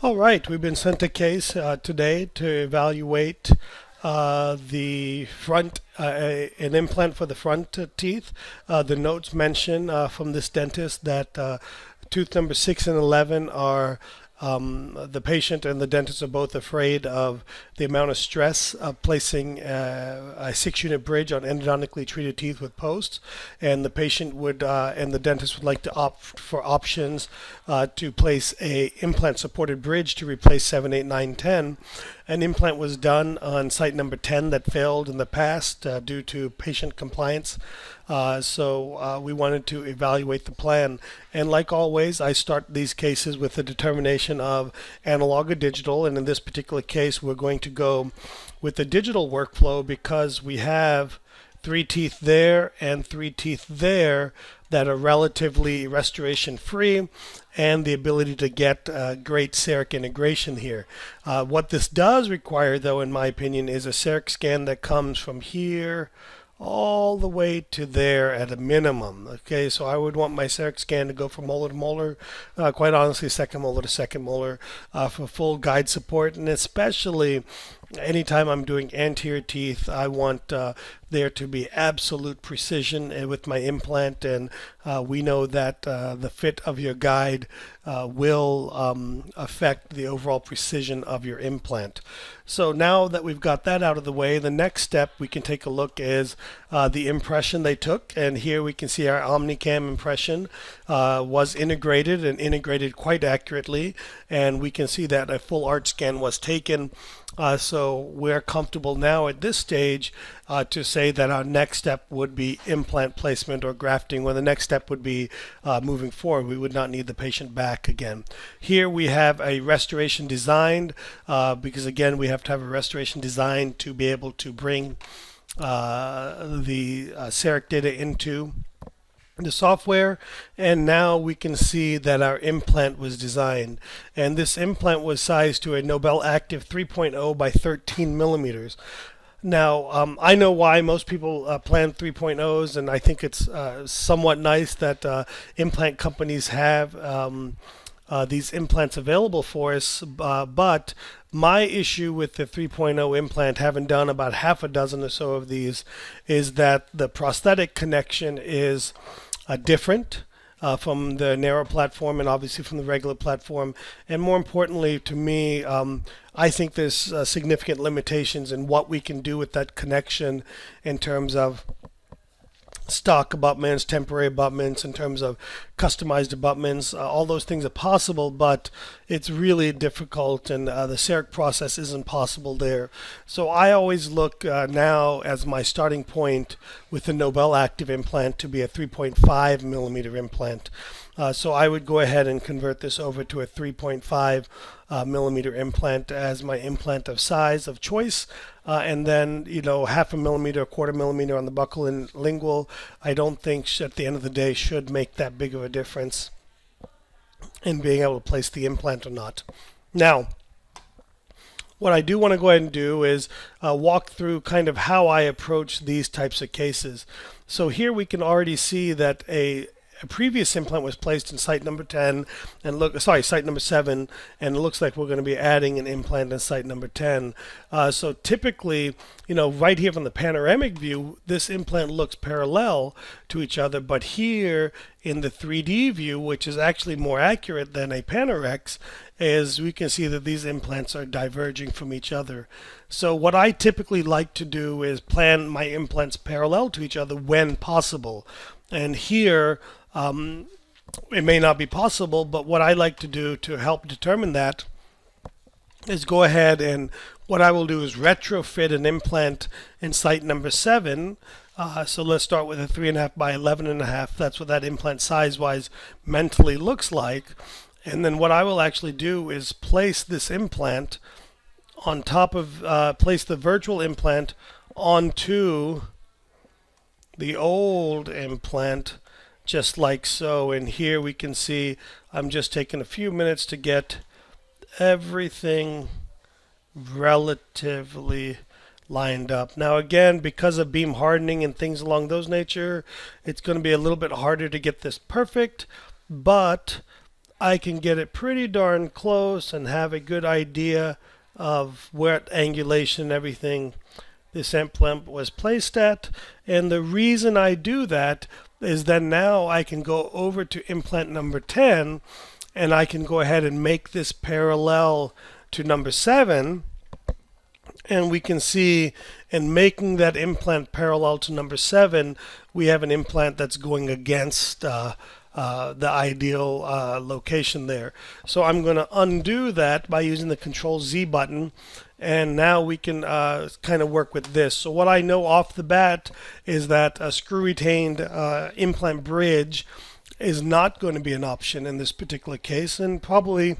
All right, we've been sent a case today to evaluate the front, an implant for the front teeth. The notes mention from this dentist that tooth number 6 and 11 are the patient and the dentist are both afraid of the amount of stress of placing a 6-unit bridge on endodontically treated teeth with posts, and the patient would and the dentist would like to opt for options to place a implant supported bridge to replace 7, 8, 9, 10. An implant was done on site number 10 that failed in the past due to patient compliance. So we wanted to evaluate the plan. And like always, I start these cases with the determination of analog or digital. And in this particular case, we're going to go with the digital workflow because we have 3 teeth there and 3 teeth there that are relatively restoration free and the ability to get great CEREC integration here. What this does require, though, in my opinion, is a CEREC scan that comes from here all the way to there at a minimum. Okay, so I would want my CEREC scan to go from molar to molar, quite honestly second molar to second molar, for full guide support, and especially anytime I'm doing anterior teeth, I want there to be absolute precision with my implant, and we know that the fit of your guide will affect the overall precision of your implant. So now that we've got that out of the way, the next step we can take a look is the impression they took, and here we can see our OmniCam impression was integrated and integrated quite accurately, and we can see that a full arch scan was taken. So we're comfortable now at this stage to say that our next step would be implant placement or grafting, where the next step would be moving forward. We would not need the patient back again. Here we have a restoration designed because again we have to have a restoration designed to be able to bring the CEREC data into the software, and now we can see that our implant was designed, and this implant was sized to a Nobel Active 3.0 by 13 millimeters. Now, I know why most people plan 3.0s, and I think it's somewhat nice that implant companies have these implants available for us, but my issue with the 3.0 implant, having done about half a dozen or so of these, is that the prosthetic connection is different from the narrow platform and obviously from the regular platform. And more importantly to me, I think there's significant limitations in what we can do with that connection in terms of stock abutments, temporary abutments, in terms of customized abutments. All those things are possible, but it's really difficult, and the CEREC process isn't possible there. So I always look now as my starting point with the Nobel Active implant to be a 3.5 millimeter implant. So I would go ahead and convert this over to a 3.5 millimeter implant as my implant of size of choice, and then half a millimeter, a quarter millimeter on the buccal and lingual. I don't think at the end of the day should make that big of a difference in being able to place the implant or not. Now, what I do want to go ahead and do is walk through kind of how I approach these types of cases. So here we can already see that a previous implant was placed in site number 10 and site number 7, and it looks like we're going to be adding an implant in site number 10. So typically, right here from the panoramic view, this implant looks parallel to each other, but here in the 3D view, which is actually more accurate than a Panorex, is we can see that these implants are diverging from each other. So what I typically like to do is plan my implants parallel to each other when possible. And here, it may not be possible, but what I like to do to help determine that is go ahead, and what I will do is retrofit an implant in site number 7. So let's start with a 3.5 by 11.5. That's what that implant size-wise mentally looks like. And then what I will actually do is place this implant on top of, place the virtual implant onto the old implant, just like so. And here we can see I'm just taking a few minutes to get everything relatively lined up. Now again, because of beam hardening and things along those nature, it's going to be a little bit harder to get this perfect, but I can get it pretty darn close and have a good idea of where angulation and everything this implant was placed at. And the reason I do that is that now I can go over to implant number 10 and I can go ahead and make this parallel to number 7. And we can see in making that implant parallel to number 7, we have an implant that's going against the ideal location there. So I'm going to undo that by using the Control Z button, and now we can kind of work with this. So what I know off the bat is that a screw retained implant bridge is not going to be an option in this particular case, and probably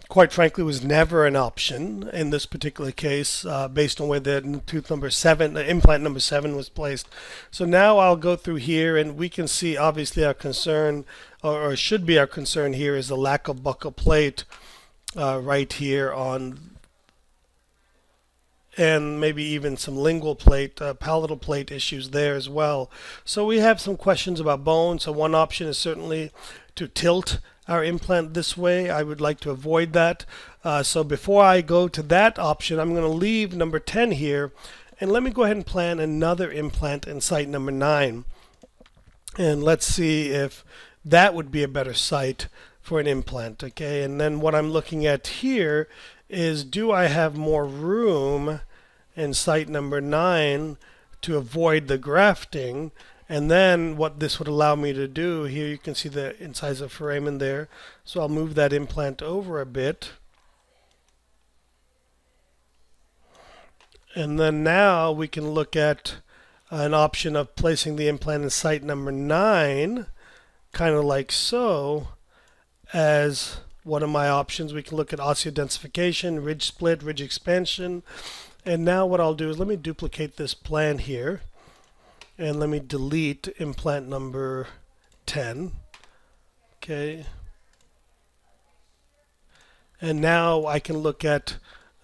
quite frankly was never an option in this particular case based on where the tooth number 7, the implant number 7 was placed. So now I'll go through here and we can see obviously our concern, or should be our concern here, is the lack of buccal plate right here on, and maybe even some lingual plate, palatal plate issues there as well. So we have some questions about bone. So one option is certainly to tilt our implant this way. I would like to avoid that. So before I go to that option, I'm going to leave number 10 here, and let me go ahead and plan another implant in site number 9. And let's see if that would be a better site for an implant. Okay, and then what I'm looking at here is, do I have more room in site number 9 to avoid the grafting? And then what this would allow me to do, here you can see the incisor foramen there. So I'll move that implant over a bit. And then now we can look at an option of placing the implant in site number 9, kind of like so, as one of my options. We can look at osteodensification, ridge split, ridge expansion. And now what I'll do is let me duplicate this plan here. And let me delete implant number 10. Okay. And now I can look at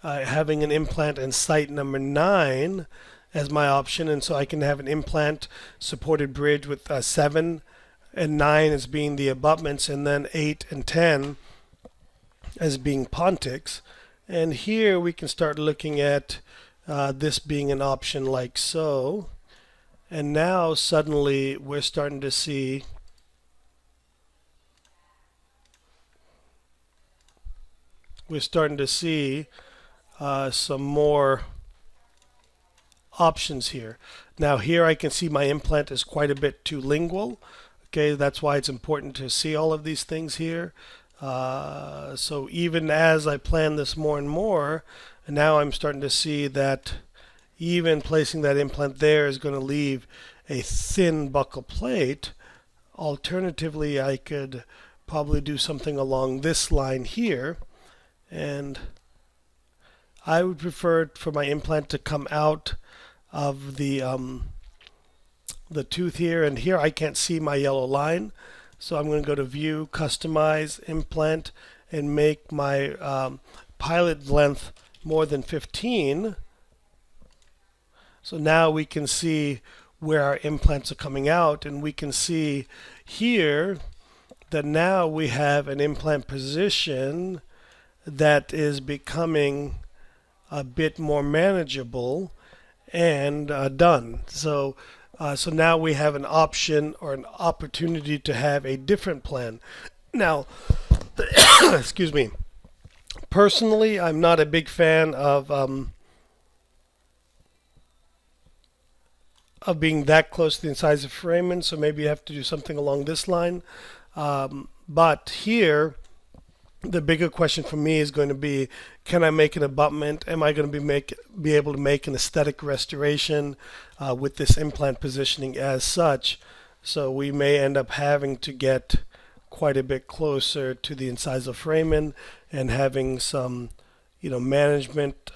having an implant in site number 9 as my option. And so I can have an implant supported bridge with 7 and 9 as being the abutments, and then 8 and 10 as being pontics. And here we can start looking at this being an option like so. And now suddenly we're starting to see some more options here. Now here I can see my implant is quite a bit too lingual. Okay, that's why it's important to see all of these things here. So even as I plan this more and more, and now I'm starting to see that even placing that implant there is going to leave a thin buccal plate. Alternatively, I could probably do something along this line here, and I would prefer for my implant to come out of the tooth here, and here I can't see my yellow line, so I'm going to go to View, Customize, Implant, and make my pilot length more than 15. So now we can see where our implants are coming out, and we can see here that now we have an implant position that is becoming a bit more manageable and done. So now we have an option or an opportunity to have a different plan. Now, excuse me. Personally, I'm not a big fan of being that close to the incisor foramen, so maybe you have to do something along this line. But here, the bigger question for me is going to be, can I make an abutment? Am I going to be able to make an aesthetic restoration with this implant positioning as such? So we may end up having to get quite a bit closer to the incisor foramen and having some, management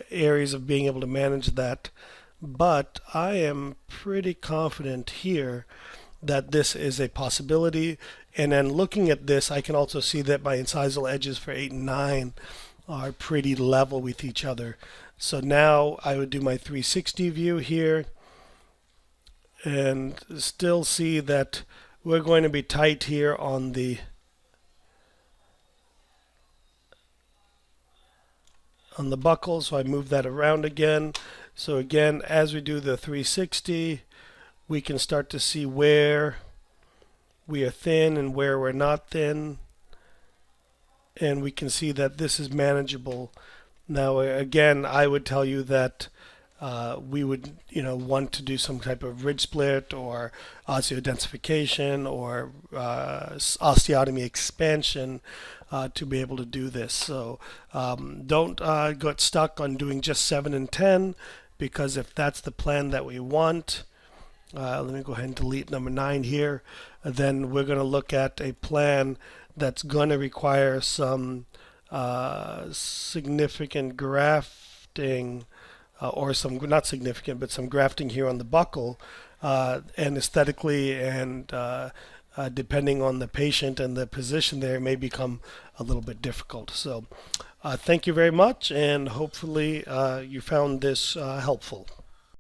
areas of being able to manage that. But I am pretty confident here that this is a possibility. And then looking at this, I can also see that my incisal edges for 8 and 9 are pretty level with each other. So now I would do my 360 view here and still see that we're going to be tight here on the buckle, so I move that around again. So again, as we do the 360, we can start to see where we are thin and where we're not thin, and we can see that this is manageable. Now again, I would tell you that we would want to do some type of ridge split or osteodensification or osteotomy expansion to be able to do this. So don't get stuck on doing just 7 and 10, because if that's the plan that we want, let me go ahead and delete number 9 here. Then we're going to look at a plan that's going to require some significant grafting, or some, not significant, but some grafting here on the buckle, and aesthetically and depending on the patient and the position there, it may become a little bit difficult. So thank you very much, and hopefully you found this helpful.